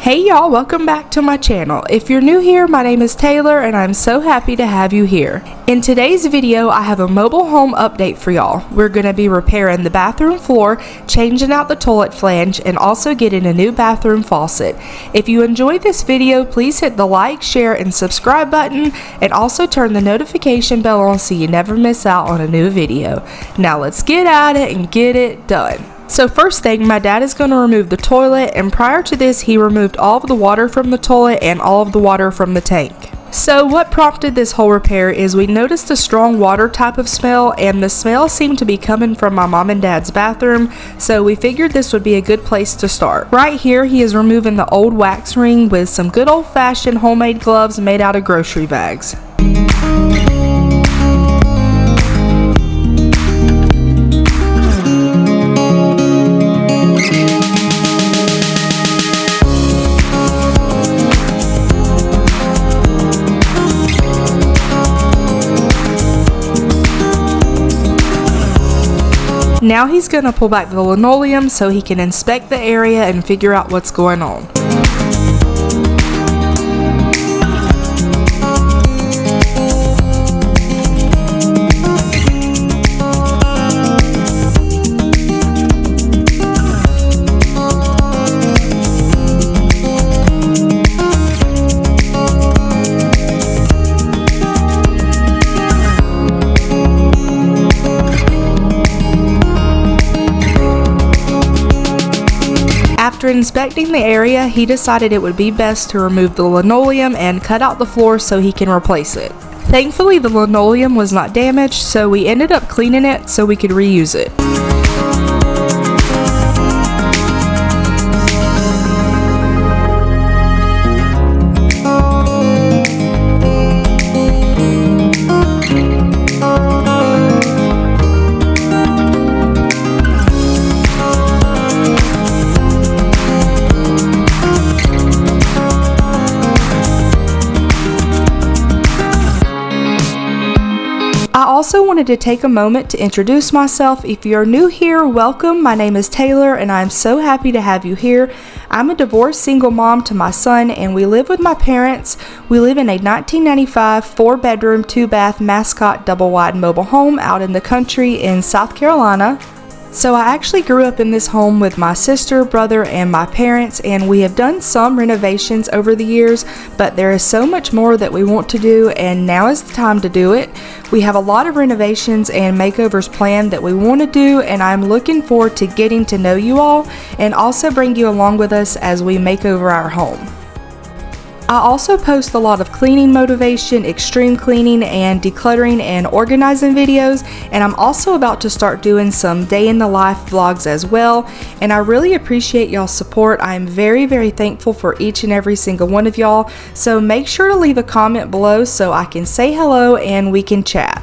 Hey y'all, welcome back to my channel. If you're new here, my name is Taylor and I'm so happy to have you here. In today's video, I have a mobile home update for y'all. We're going to be repairing the bathroom floor, changing out the toilet flange, and also getting a new bathroom faucet. If you enjoyed this video, please hit the like, share, and subscribe button, and also turn the notification bell on so you never miss out on a new video. Now let's get at it and get it done. So first thing, my dad is going to remove the toilet, and prior to this he removed all of the water from the toilet and all of the water from the tank. So what prompted this whole repair is we noticed a strong water type of smell, and the smell seemed to be coming from my mom and dad's bathroom, so we figured this would be a good place to start. Right here he is removing the old wax ring with some good old-fashioned homemade gloves made out of grocery bags. Now he's going to pull back the linoleum so he can inspect the area and figure out what's going on. After inspecting the area, he decided it would be best to remove the linoleum and cut out the floor so he can replace it. Thankfully, the linoleum was not damaged, so we ended up cleaning it so we could reuse it. I also wanted to take a moment to introduce myself. If you're new here, welcome. My name is Taylor and I'm so happy to have you here. I'm a divorced single mom to my son and we live with my parents. We live in a 1995 4-bedroom, 2-bath Mascot double-wide mobile home out in the country in South Carolina. So I actually grew up in this home with my sister, brother, and my parents, and we have done some renovations over the years, but there is so much more that we want to do, and now is the time to do it. We have a lot of renovations and makeovers planned that we want to do, and I'm looking forward to getting to know you all and also bring you along with us as we make over our home. I also post a lot of cleaning motivation, extreme cleaning, and decluttering and organizing videos, and I'm also about to start doing some day in the life vlogs as well, and I really appreciate y'all's support. I'm very thankful for each and every single one of y'all, so make sure to leave a comment below so I can say hello and we can chat.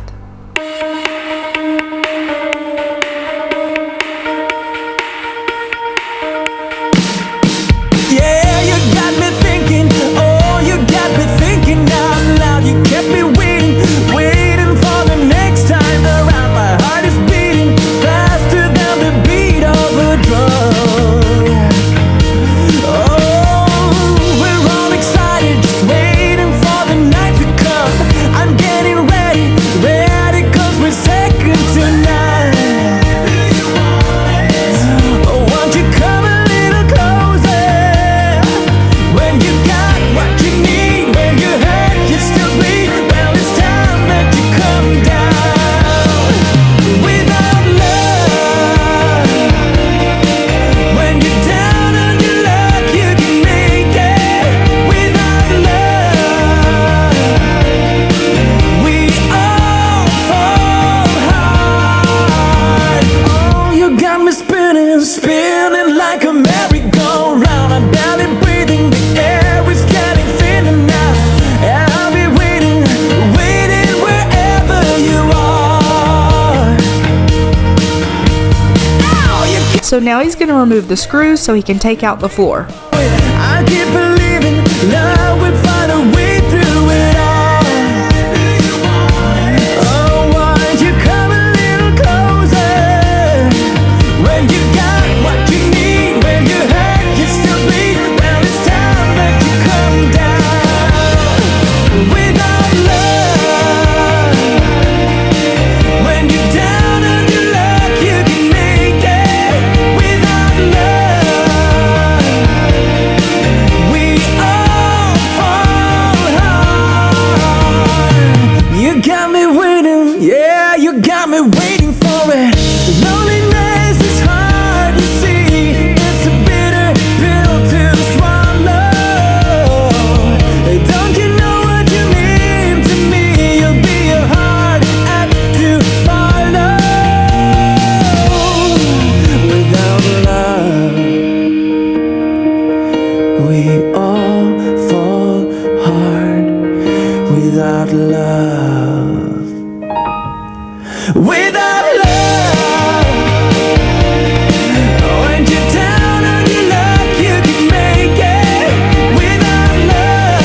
So now he's going to remove the screws so he can take out the floor. I keep believing love would find a way through it all. Oh, why'd you come a little closer? When you got what you need, when you hurt, you still bleed. Well, it's time without love. Without love, when you're down on your luck, you can make it. Without love,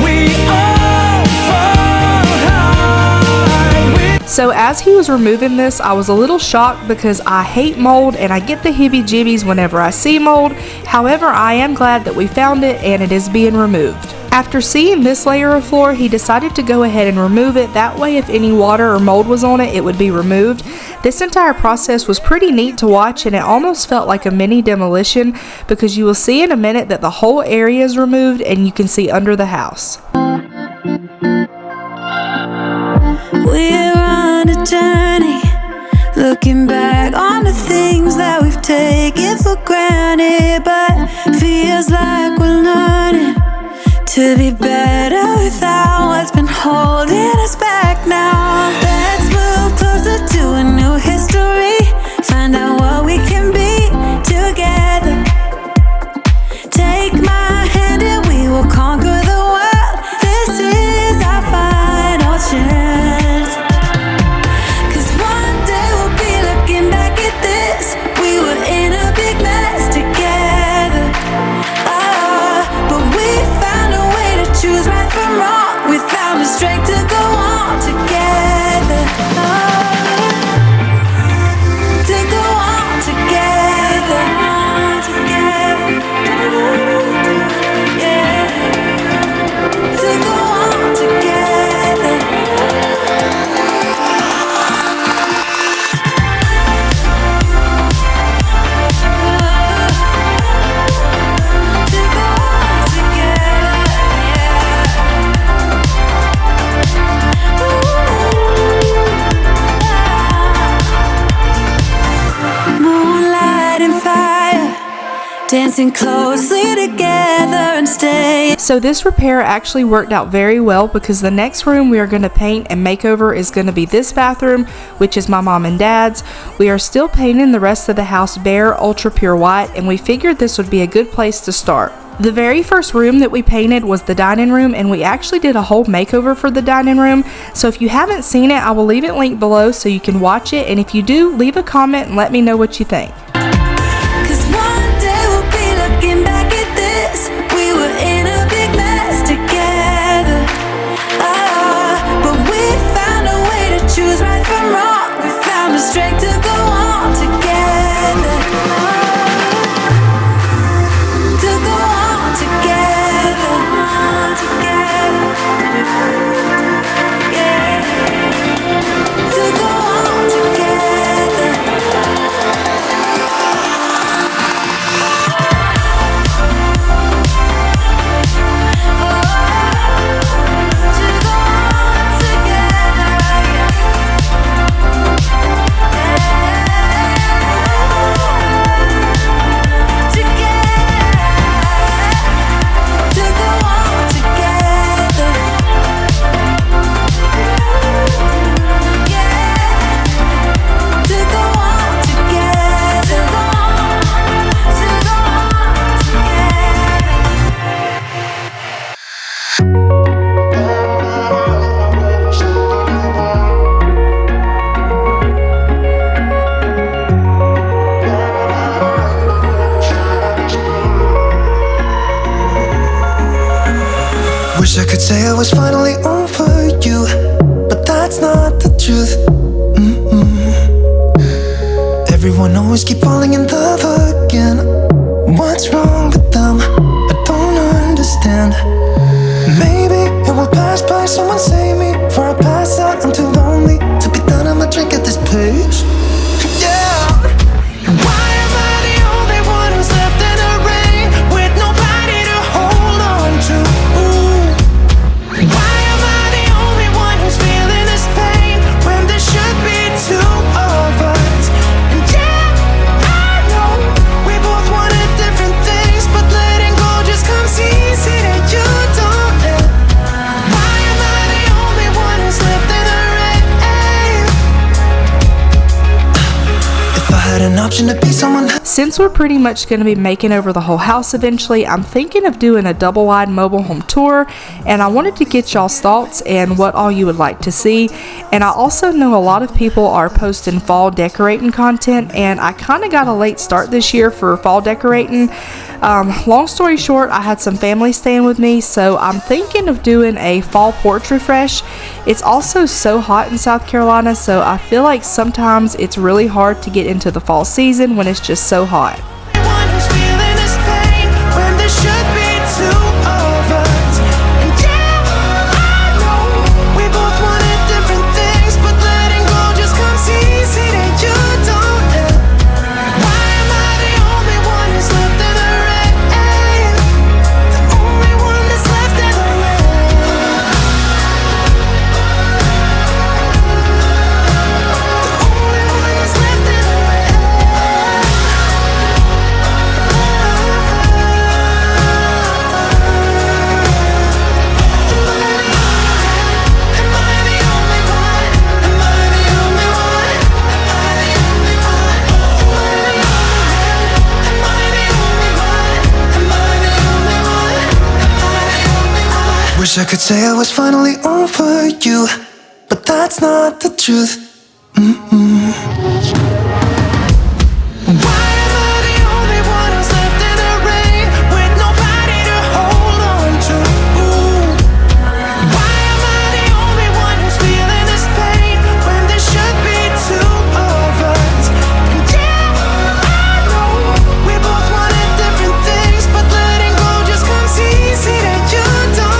we all fall hard. So as he was removing this, I was a little shocked because I hate mold and I get the heebie-jeebies whenever I see mold. However, I am glad that we found it and it is being removed. After seeing this layer of floor, he decided to go ahead and remove it. That way, if any water or mold was on it, it would be removed. This entire process was pretty neat to watch, and it almost felt like a mini demolition because you will see in a minute that the whole area is removed and you can see under the house. We're on a journey, looking back on the things that we've taken for granted, but feels like we're learning to be better without what's been holding us back now. Let's move closer to a new history, find out what we can be together. Take my hand and we will conquer the world. This is our final chance. 'Cause one day we'll be looking back at this. We were in a big mess together, but we found a way to choose right from wrong. We found the strength to go on together, to go on together, yeah, to go on together. To go on together, yeah. Moonlight and fire, dancing closely together and staying. So this repair actually worked out very well because the next room we are going to paint and make over is going to be this bathroom, which is my mom and dad's. We are still painting the rest of the house bare ultra pure white, and we figured this would be a good place to start. The very first room that we painted was the dining room, and we actually did a whole makeover for the dining room. So if you haven't seen it, I will leave it linked below so you can watch it, and if you do, leave a comment and let me know what you think. 'Cause one day we'll be looking back at this. We were in a big mess together, but we found a way to choose right from wrong. We found the strength to go on together, to go on together, yeah, to go on together. Wish I could say I was finally over you, but that's not the truth. Everyone always keep falling in love again. What's wrong with them? I don't understand. Maybe it will pass by, someone save me. Before I pass out, I'm too lonely to be done, I'ma drink at this pace. Yeah. Why am I the only one who's left in the rain with nobody to hold on to? Why am I the only one who's feeling this pain when there should be two of us? And yeah, I know we both wanted different things. since we're pretty much going to be making over the whole house eventually, I'm thinking of doing a double wide mobile home tour, and I wanted to get y'all's thoughts and what all you would like to see. And I also know a lot of people are posting fall decorating content, and I kind of got a late start this year for fall decorating. Long story short, I had some family staying with me, so I'm thinking of doing a fall porch refresh. It's also so hot in South Carolina, so I feel like sometimes it's really hard to get into the fall season when it's just so hot. Wish I could say I was finally over you, but that's not the truth. Why am I the only one who's left in the rain with nobody to hold on to? Why am I the only one who's feeling this pain when there should be two of us? And yeah, I know we both wanted different things, but letting go just comes easy that you don't.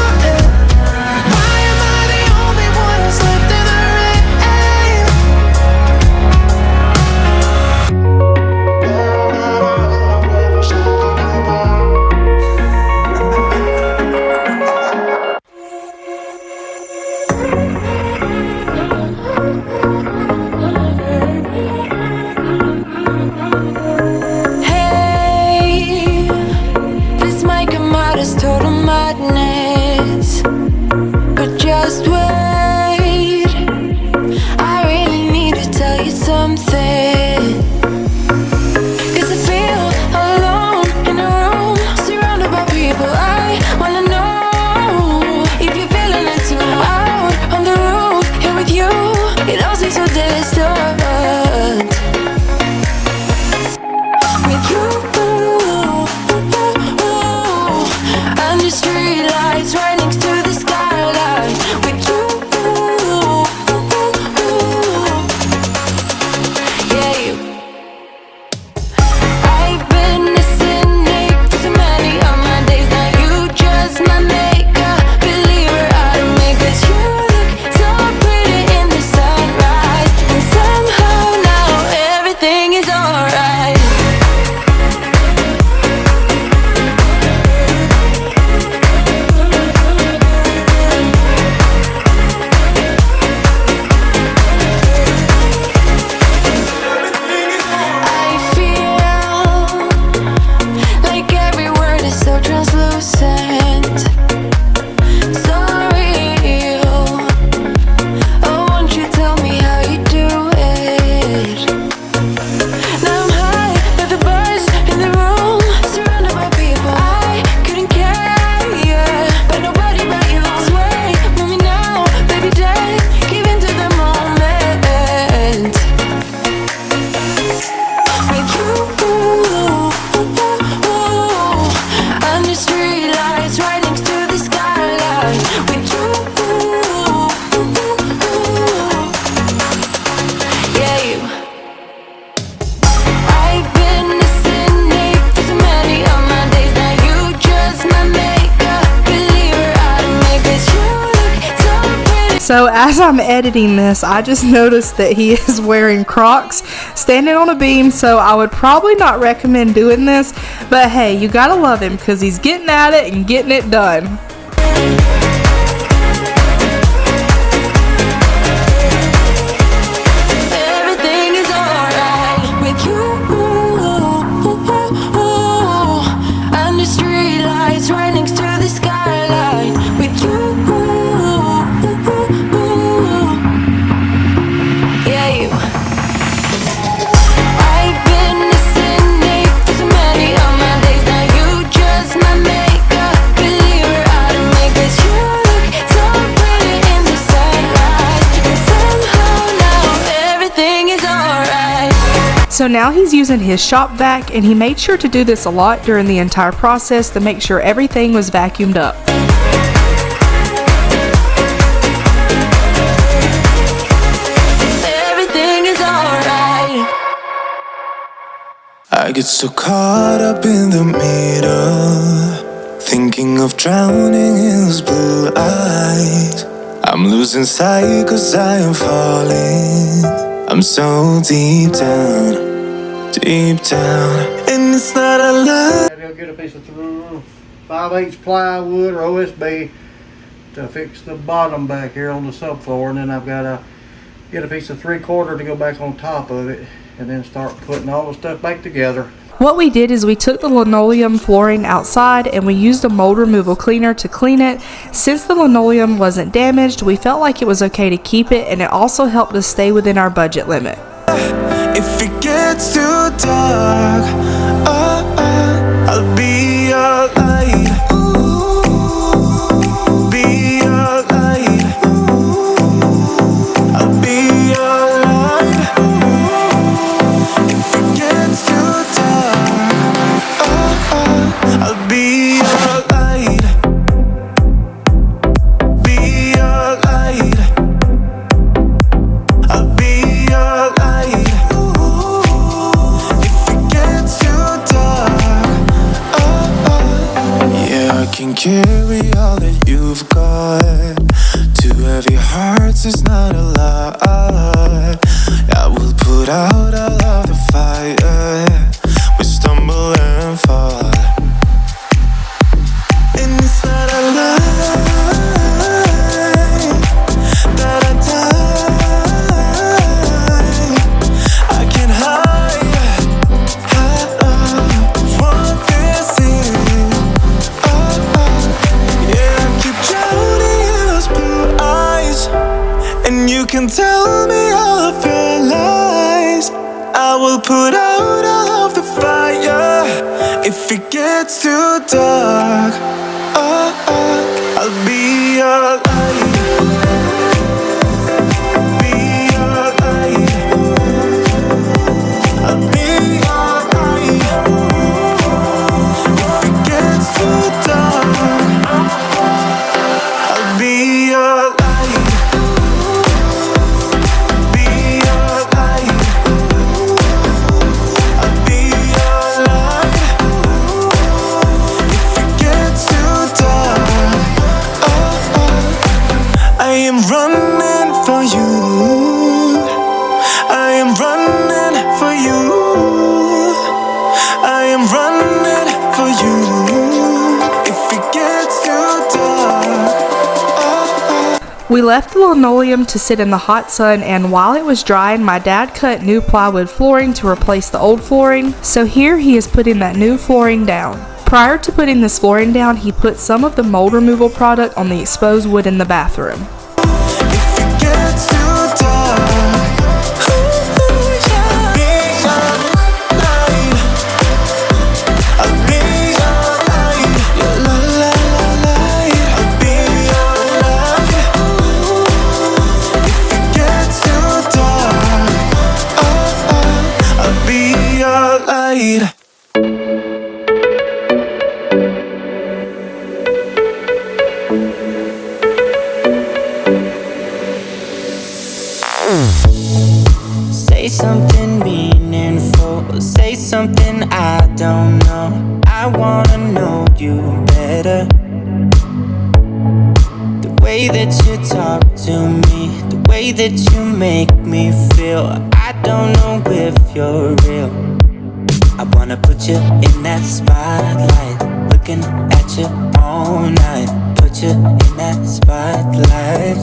So as I'm editing this, I just noticed that he is wearing Crocs, standing on a beam, so I would probably not recommend doing this, but hey, you gotta love him because he's getting at it and getting it done. So now he's using his shop vac, and he made sure to do this a lot during the entire process to make sure everything was vacuumed up. Everything is alright. I get so caught up in the middle, thinking of drowning in those blue eyes. I'm losing sight 'cause I am falling. I'm so deep down, and it's not a lie. I'll get a piece of 5/8 plywood or OSB to fix the bottom back here on the subfloor, and then I've got to get a piece of 3/4 to go back on top of it, and then start putting all the stuff back together. What we did is we took the linoleum flooring outside and we used a mold removal cleaner to clean it. Since the linoleum wasn't damaged, we felt like it was okay to keep it, and it also helped us stay within our budget limit. If it gets too dark, I'll be your light. Be your light. I'll be your light. If it gets too dark, I'll be your light. Be your light. I'll be your light. If it gets too dark, yeah, I can carry all that you've got. Two heavy hearts is not a lie. I will put out all of the fire. We stumble and fall, and it's not a lie that I die. I can hide what this is. Yeah, I keep drowning in those blue eyes, and you can tell me all of your lies. I will put out all of the fire. If it gets too dark, I'll be your light. Be your light. I'll be your light. If it gets too dark, I'll be your light. Be your light. I'll be your light. If it gets too dark, I am running for you. I am running for you. I am running for you. If it gets too dark. We left the linoleum to sit in the hot sun, and while it was drying, my dad cut new plywood flooring to replace the old flooring. So here he is putting that new flooring down. Prior to putting this flooring down, he put some of the mold removal product on the exposed wood in the bathroom. If it gets too dark, I'll be your light. Your light. I'll be your light. If it gets too dark, I'll be your light. Say something meaningful, say something I don't know. I wanna know you better. The way that you talk to me, the way that you make me feel, I don't know if you're real. I wanna put you in that spotlight, looking at you all night. Put you in that spotlight.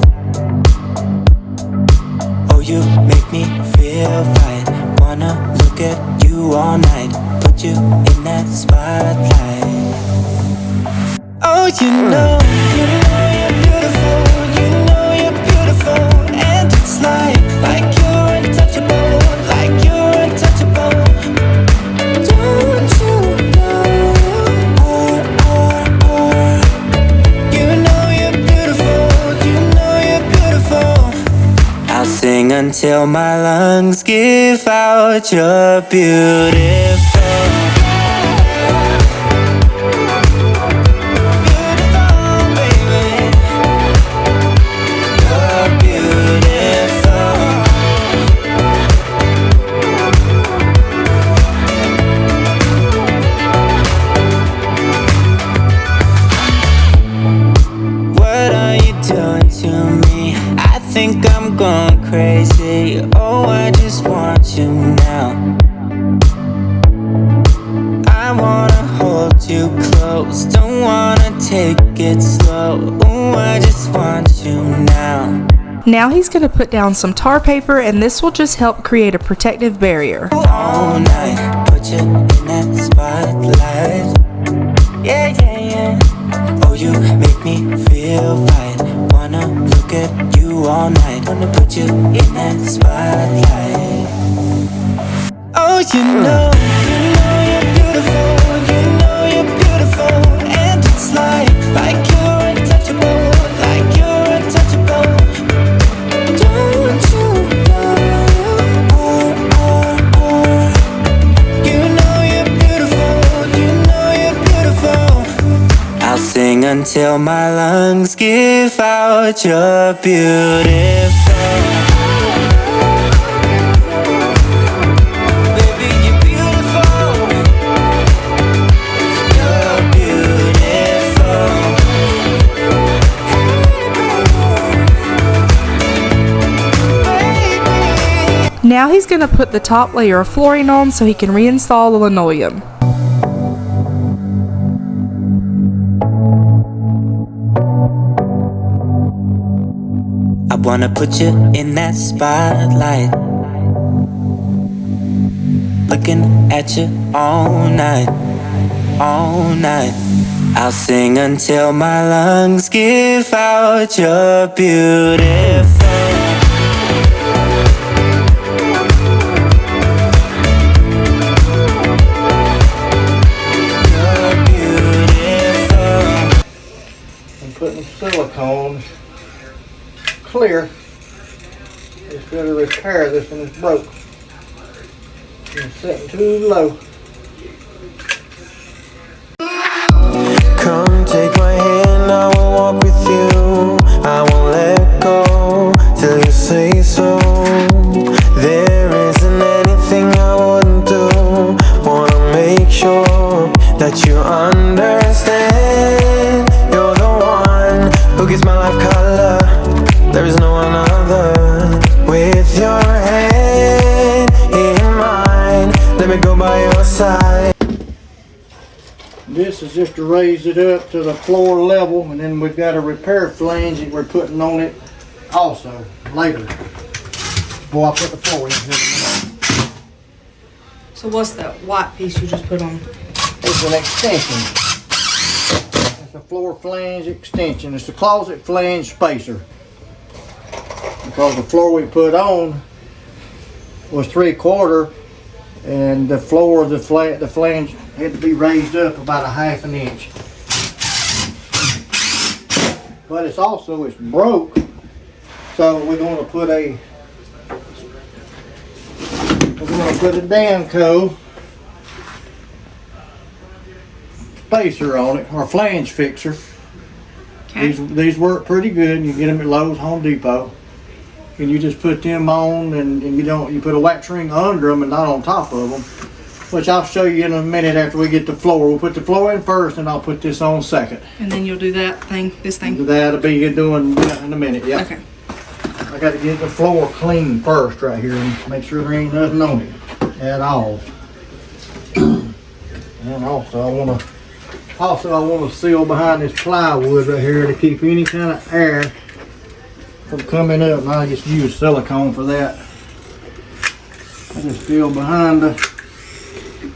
Oh, you make me feel right. Wanna look at you all night. Put you in that spotlight. Oh, you know you're beautiful. You know you're beautiful, and it's like you're untouchable, like you're untouchable. Don't you know? You know you're beautiful. You know you're beautiful. I'll sing until until my lungs give out. You're beautiful. Think I'm going crazy. Oh, I just want you now. I wanna hold you close, don't wanna take it slow. Oh, I just want you now. Now he's going to put down some tar paper, and this will just help create a protective barrier. All night, put you in that spotlight. Yeah, yeah, yeah. Oh, you make me feel right. Wanna look at you all night. Wanna put you in that spotlight. Oh, you know you're beautiful. You know you're beautiful. And it's like you're untouchable. Like you're untouchable. Don't you know you know you're beautiful. You know you're beautiful. I'll sing until my lungs give out. You're beautiful. Baby, you're beautiful. You're beautiful. Now he's going to put the top layer of flooring on so he can reinstall the linoleum. I wanna put you in that spotlight. Looking at you all night, all night. I'll sing until my lungs give out. You're beautiful. Putting silicone clear. Just got to repair this one, it's broke. It's setting too low. Come take my hand, I will walk with you. I won't let go till you say so. There isn't anything I wouldn't do. Wanna make sure that you understand. You're the one who gives my life color. There is no one other. With your hand in mine, let me go by your side. This is just to raise it up to the floor level, and then we've got a repair flange that we're putting on it also later. Before I put the floor in. So what's that white piece you just put on? It's an extension. It's a floor flange extension. It's a closet flange spacer. Because the floor we put on was 3/4, and the floor of the flange had to be raised up about a 1/2 inch. But it's broke, so we're going to put a Danco spacer on it, or flange fixer. Okay. These work pretty good. You get them at Lowe's, Home Depot. And you just put them on, and you put a wax ring under them and not on top of them, which I'll show you in a minute after we get the floor. We'll put the floor in first, and I'll put this on second. And then you'll do this thing? That'll be doing in a minute, yeah. Okay. I got to get the floor clean first right here and make sure there ain't nothing on it at all. And also I want to seal behind this plywood right here to keep any kind of air from coming up, and I just use silicone for that. I just feel behind the.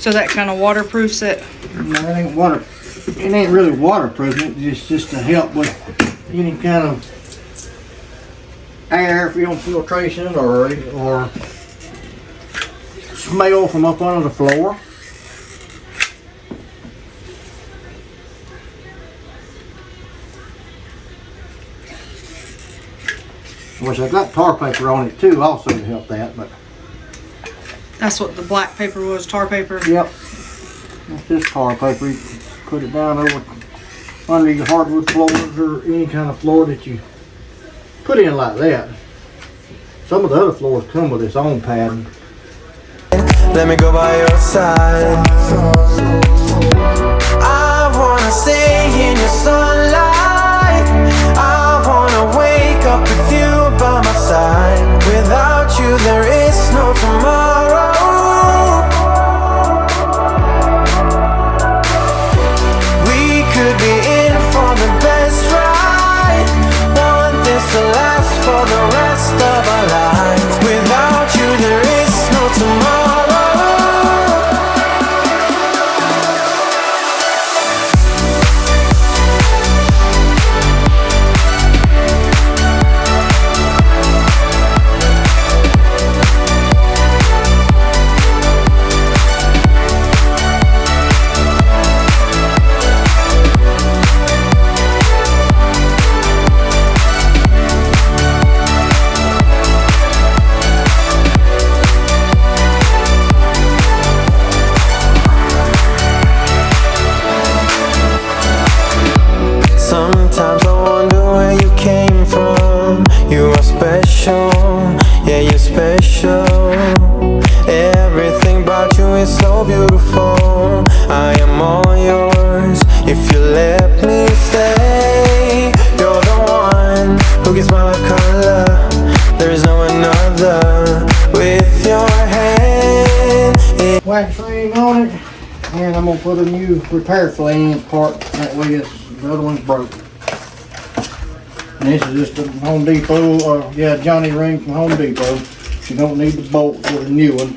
So that kind of waterproofs it? No, it ain't water. It ain't really waterproof. It's just to help with any kind of air filtration or smell from up under the floor. Which I got tar paper on it too, also to help that. But That's what the black paper was, tar paper. yep, that's just tar paper. You can put it down over under your hardwood floors or any kind of floor that you put in like that. Some of the other floors come with its own padding. Let me go by your side. I wanna stay in your sunlight. I wanna wake up with you by my side. Without you there is no tomorrow. We could be in for the best ride. Want this to last for the rest of our lives. Without you there is no tomorrow. Sometimes I wonder where you came from. You are special, yeah, you're special. Everything about you is so beautiful. I am all yours if you let me stay. You're the one who gives my life color. There is no another. With your hand Wax ring on it, and I'm gonna put a new repair flange part. That way the other one's broke. And this is just a Home Depot, Johnny ring from Home Depot. You don't need the bolt for the new one.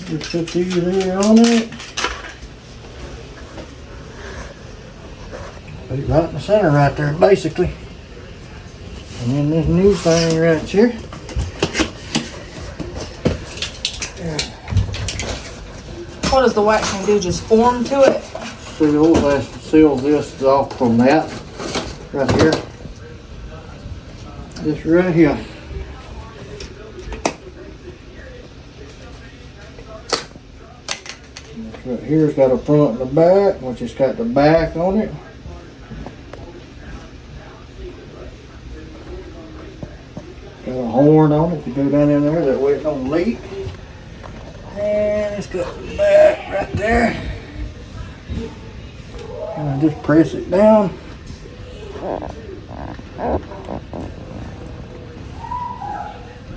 Just put these here on it. Put it right in the center right there, basically. And then this new thing right here. What does the waxing do? Just form to it? Seal this off from that right here. This right here. This right here's got a front and a back, which has got the back on it. Got a horn on it to go down in there, that way it don't leak. And it's got the back right there. And I just press it down.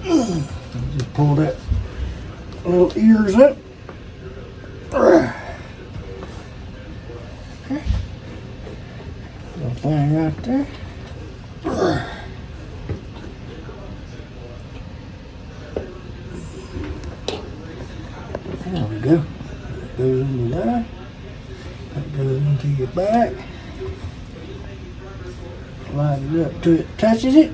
Just pull that little ears up. Okay. Little thing right there. There we go. That goes into there. That goes into your back. Slide it up till it touches it.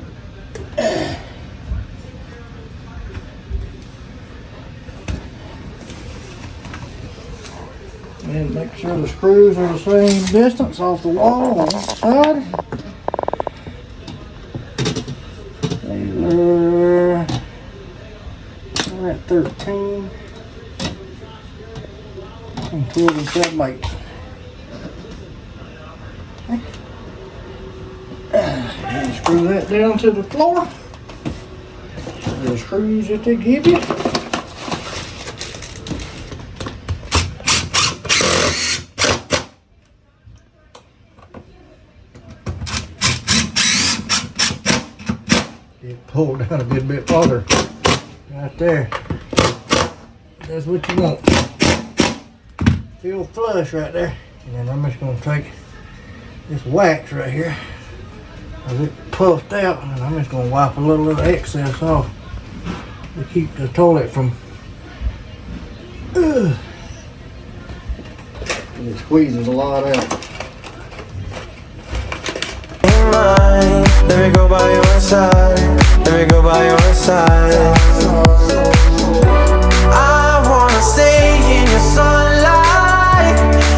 And make sure the screws are the same distance off the wall on each side. We're at 13. And 12 and 7 eighths. And screw that down to the floor. The screws that they give you. Get pulled down a good bit farther. Right there. That's what you want. Feel flush right there. And then I'm just going to take this wax right here. As it puffed out, and I'm just going to wipe a little of the excess off to keep the toilet from. And it squeezes a lot out. Let me go by your side. Let me go by your side. I wanna stay in your sunlight.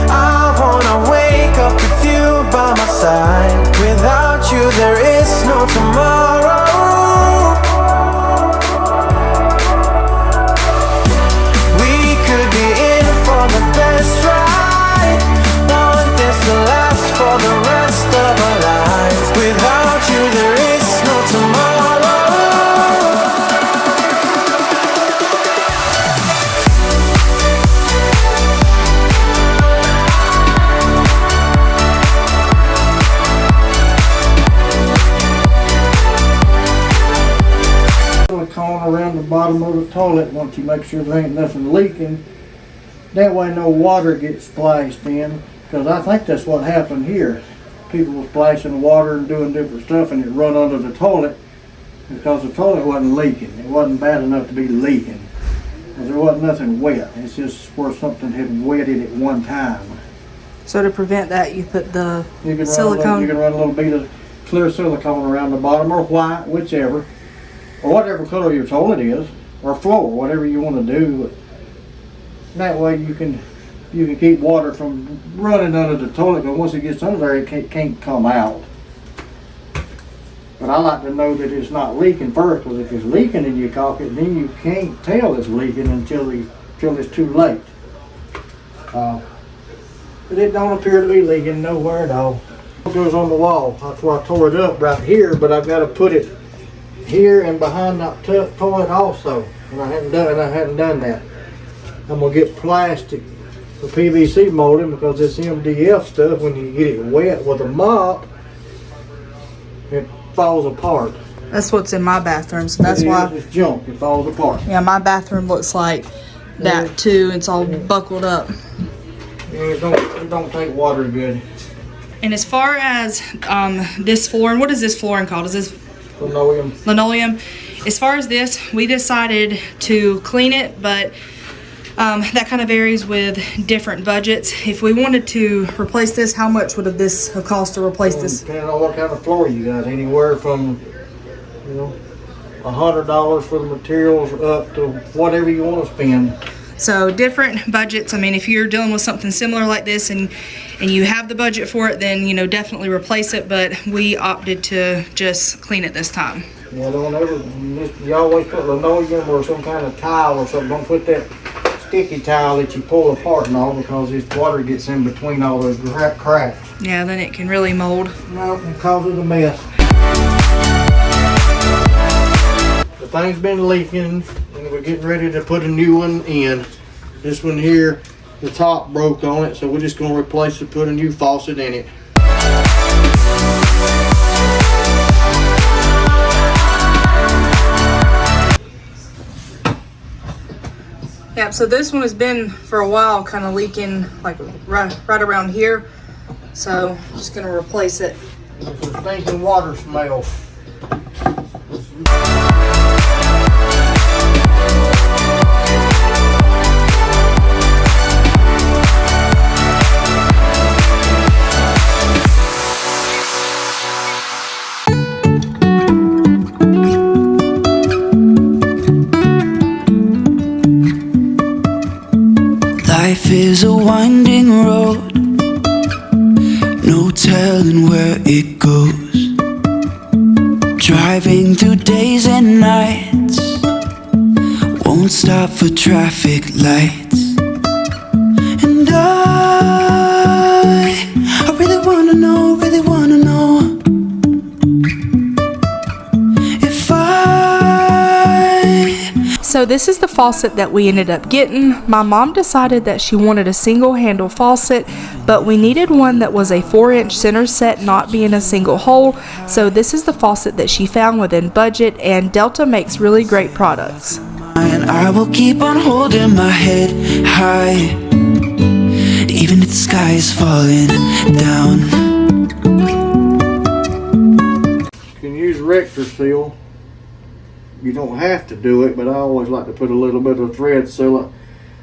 I wanna wake up with you by my side. Without you, bottom of the toilet once you make sure there ain't nothing leaking. That way no water gets splashed in, because I think that's what happened here. People were splashing water and doing different stuff, and it run under the toilet because the toilet wasn't leaking. It wasn't bad enough to be leaking, because there wasn't nothing wet. It's just where something had wetted at one time. So to prevent that, you put the You can silicone. you can run a little bit of clear silicone around the bottom, or white, whichever, or whatever color your toilet is, or floor, whatever you want to do. That way you can keep water from running under the toilet, but once it gets under there, it can't come out. But I like to know that it's not leaking first, because if it's leaking and you caulk it, then you can't tell it's leaking until it's too late. But it don't appear to be leaking nowhere at all. It goes on the wall. That's why I tore it up right here, but I've got to put it here and behind that toilet also. And I hadn't done that. I'm gonna get plastic for PVC molding, because this MDF stuff, when you get it wet with a mop, it falls apart. That's what's in my bathroom, so that's why. It's junk. It falls apart. Yeah, my bathroom looks like that too. It's all buckled up. Yeah, it don't take water good. And as far as this flooring, what is this flooring called? Is this linoleum? As far as this, we decided to clean it, but that kind of varies with different budgets. If we wanted to replace this, how much would this have cost to replace this? Depending on what kind of floor you got, anywhere from $100 for the materials up to whatever you want to spend. So different budgets. I mean, if you're dealing with something similar like this and you have the budget for it, then definitely replace it. But we opted to just clean it this time. Yeah, you always put linoleum or some kind of tile or something. Don't put that sticky tile that you pull apart and all, because this water gets in between all those cracks. Yeah, then it can really mold. No, it causes a mess. The thing's been leaking, and we're getting ready to put a new one in. This one here, the top broke on it, so we're just going to replace it, put a new faucet in it. Yeah, so this one has been for a while kind of leaking like right around here. So I'm just gonna replace it. It's a stinking water smell. Life is a winding road, no telling where it goes. Driving through days and nights, won't stop for traffic lights. And I really wanna know if So this is the faucet that we ended up getting. My mom decided that she wanted a single handle faucet, but we needed one that was a 4-inch center set, not being a single hole. So this is the faucet that she found within budget, and Delta makes really great products. and I will keep on holding my head high, even if the sky is falling down. You can use rector seal. You don't have to do it, but I always like to put a little bit of thread seal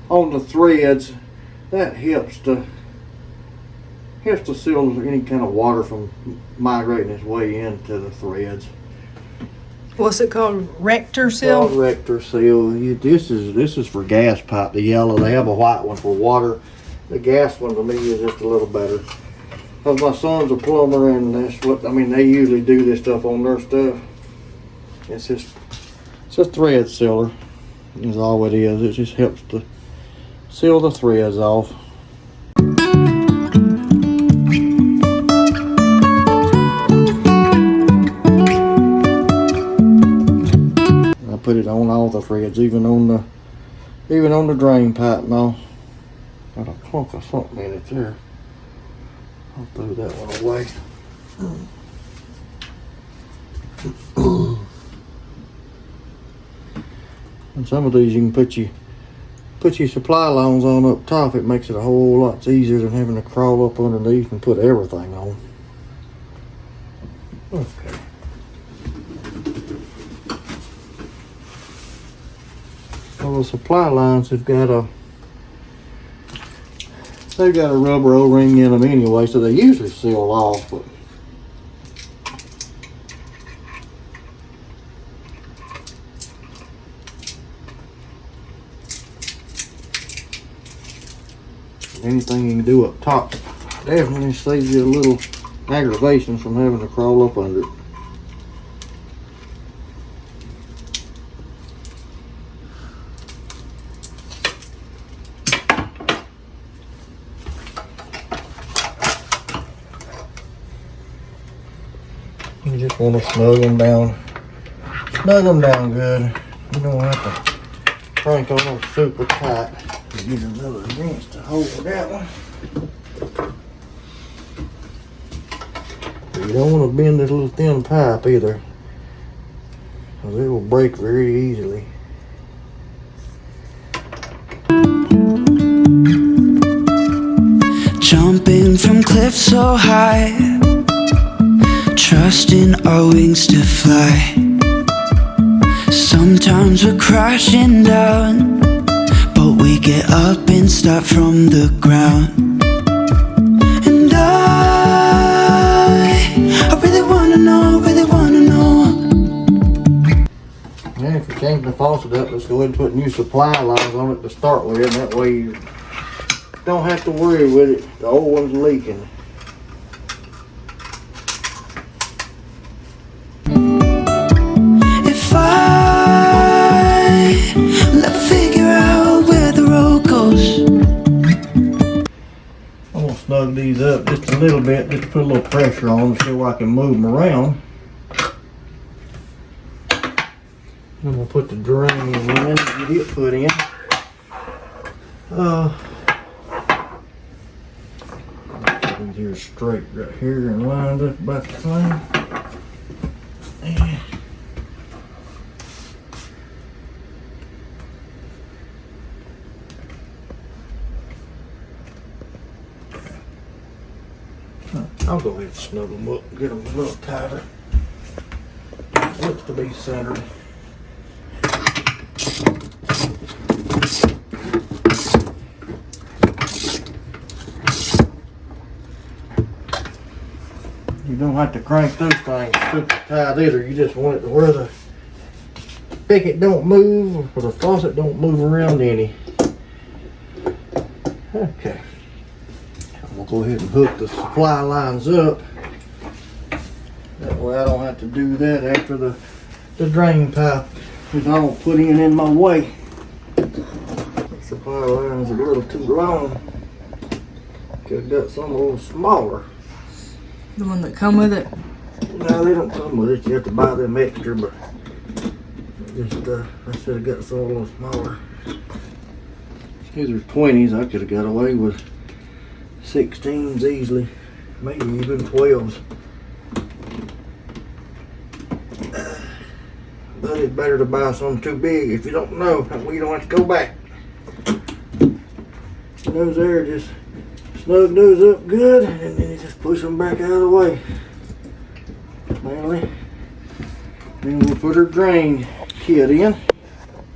on the threads. That helps to seal any kind of water from migrating its way into the threads. What's it called? Rector It's called rector seal. This is for gas pipe. The yellow. They have a white one for water. The gas one to me is just a little better. Because my son's a plumber, and that's what they usually do this stuff on their stuff. It's a thread sealer. Is all it is. It just helps to seal the threads off. I put it on all the threads, even on the drain pipe and all. Got a clunk of something in it there. I'll throw that one away. And some of these you can put your supply lines on up top. It makes it a whole lot easier than having to crawl up underneath and put everything on. Okay. Well, the supply lines have got a rubber O-ring in them anyway, so they usually seal off, but anything you can do up top definitely saves you a little aggravation from having to crawl up under it. You just want to snug them down good. You don't have to crank on them super tight. Use another wrench to hold that one. You don't want to bend this little thin pipe either, because it will break very easily. Jumping from cliffs so high, trusting our wings to fly. Sometimes we're crashing down, but we get up and start from the ground. And I really wanna know. And if you change the faucet up, let's go ahead and put new supply lines on it to start with, and that way you don't have to worry with it. The old one's leaking. If let's figure out where the road goes. I'm gonna snug these up just a little bit, just to put a little pressure on them, so I can move them around. I'm gonna put the drain in, get it put in. These here straight right here and lined up about the same. I'll go ahead and snug them up and get them a little tighter. Looks to be centered. You don't have to crank those things super tight either. You just want it to where the spigot don't move or the faucet don't move around any. Okay. We'll go ahead and hook the supply lines up. That way I don't have to do that after the drain pipe is all put in my way. The supply lines are a little too long. Could have got some a little smaller. The one that come with it? No, they don't come with it. You have to buy them extra, but just I should have got some a little smaller. These are 20s. I could have got away with 16s easily, maybe even 12s. But it's better to buy some too big if you don't know. We don't have to go back. Those there, just snug those up good, and then you just push them back out of the way. Finally, then we'll put our drain kit in.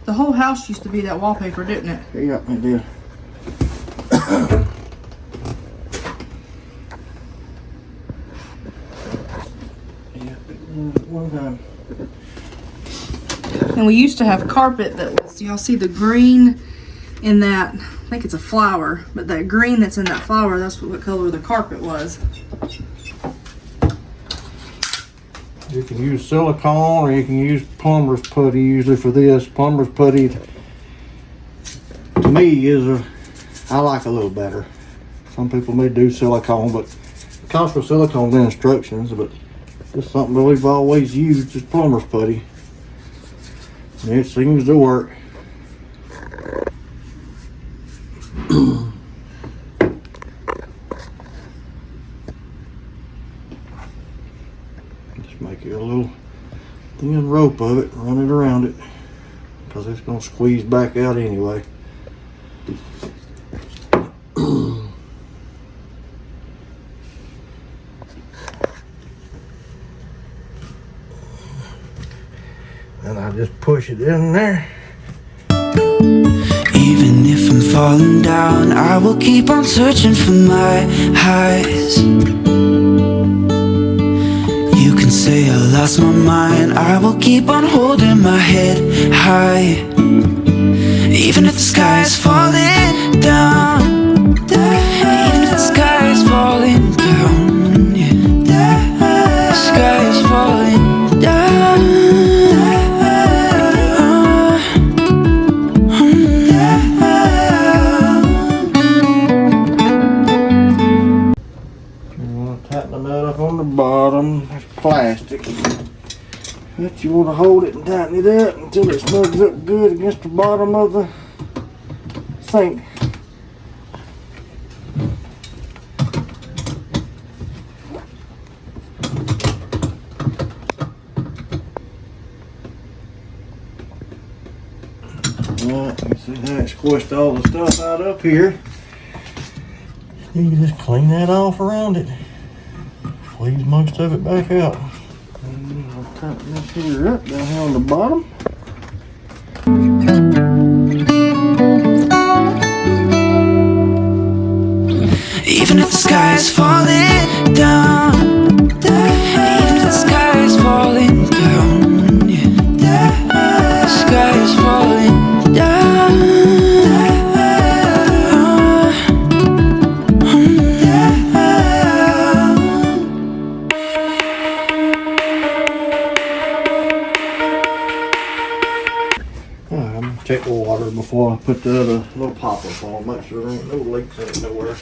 The whole house used to be that wallpaper, didn't it? Yeah, it did. One time. And we used to have carpet that was, y'all see the green in that, I think it's a flower, but that green that's in that flower, that's what color the carpet was. You can use silicone or you can use plumber's putty usually for this. Plumber's putty to me I like a little better. Some people may do silicone, but it calls for silicone in instructions, but it's something that we've always used is plumber's putty. And it seems to work. Just make it a little thin rope of it, run it around it. because it's going to squeeze back out anyway. And I just push it in there. Even if I'm falling down, I will keep on searching for my highs. You can say I lost my mind, I will keep on holding my head high. Even if the sky is falling down, even if the sky is falling down, yeah. The sky is falling down. Tighten the nut up on the bottom. There's plastic. But you want to hold it and tighten it up until it snugs up good against the bottom of the sink. Alright, you see how it squished all the stuff out up here. You can just clean that off around it. Leaves most of it back out. And I'll tighten this here up down here on the bottom. Even if the sky is falling down, even if the sky is falling down, yeah. The sky is falling down. Alright, I'm gonna check the water before I put the other little pop-up on. Make sure there ain't no leaks in it nowhere.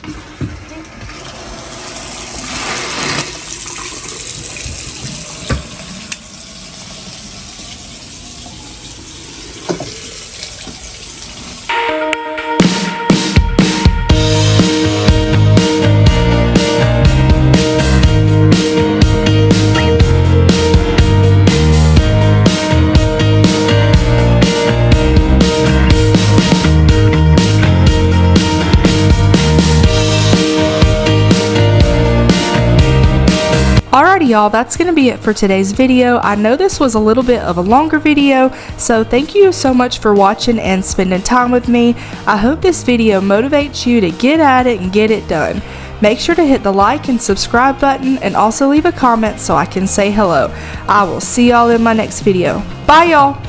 Alrighty y'all, that's going to be it for today's video. I know this was a little bit of a longer video, so thank you so much for watching and spending time with me. I hope this video motivates you to get at it and get it done. Make sure to hit the like and subscribe button and also leave a comment so I can say hello. I will see y'all in my next video. Bye y'all!